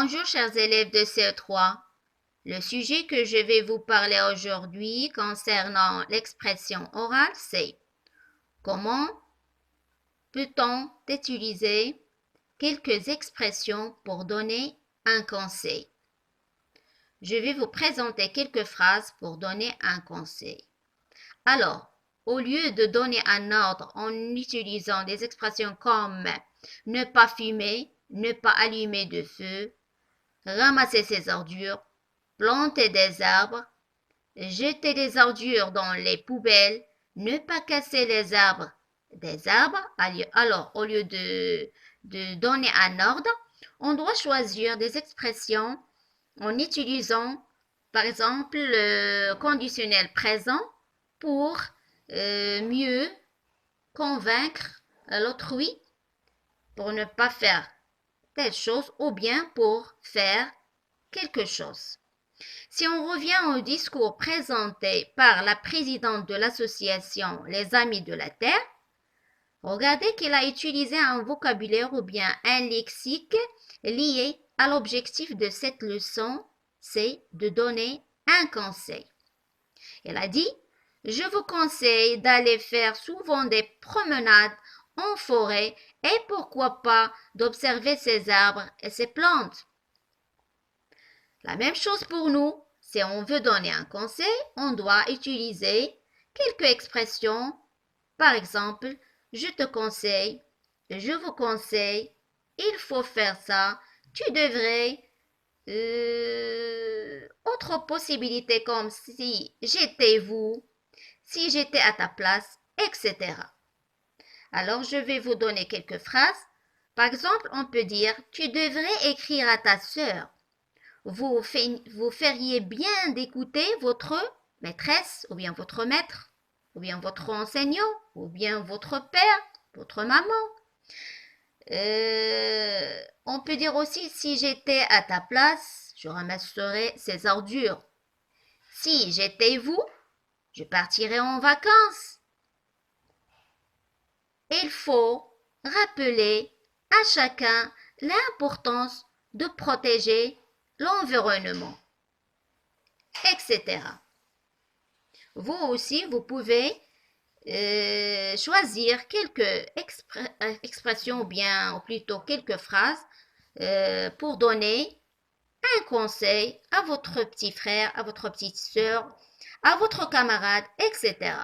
Bonjour chers élèves de CE3. Le sujet que je vais vous parler aujourd'hui concernant l'expression orale, c'est comment peut-on utiliser quelques expressions pour donner un conseil. Je vais vous présenter quelques phrases pour donner un conseil. Alors, au lieu de donner un ordre en utilisant des expressions comme ne pas fumer, ne pas allumer de feu, ramasser ses ordures, planter des arbres, jeter des ordures dans les poubelles, ne pas casser les arbres des arbres. Alors, au lieu de donner un ordre, on doit choisir des expressions en utilisant, par exemple, le conditionnel présent pour mieux convaincre l'autrui pour ne pas faire telle chose ou bien pour faire quelque chose. Si on revient au discours présenté par la présidente de l'association Les Amis de la Terre, regardez qu'il a utilisé un vocabulaire ou bien un lexique lié à l'objectif de cette leçon, c'est de donner un conseil. Elle a dit « Je vous conseille d'aller faire souvent des promenades en forêt et pourquoi pas d'observer ces arbres et ces plantes. » La même chose pour nous. Si on veut donner un conseil, on doit utiliser quelques expressions. Par exemple, je te conseille, je vous conseille, il faut faire ça, tu devrais. Autre possibilité comme si j'étais vous, si j'étais à ta place, etc. Alors, je vais vous donner quelques phrases. Par exemple, on peut dire, tu devrais écrire à ta sœur. Vous feriez bien d'écouter votre maîtresse, ou bien votre maître, ou bien votre enseignant, ou bien votre père, votre maman. On peut dire aussi, si j'étais à ta place, je ramasserais ces ordures. Si j'étais vous, je partirais en vacances. Il faut rappeler à chacun l'importance de protéger l'environnement, etc. Vous aussi, vous pouvez choisir quelques expressions ou bien ou plutôt quelques phrases pour donner un conseil à votre petit frère, à votre petite sœur, à votre camarade, etc.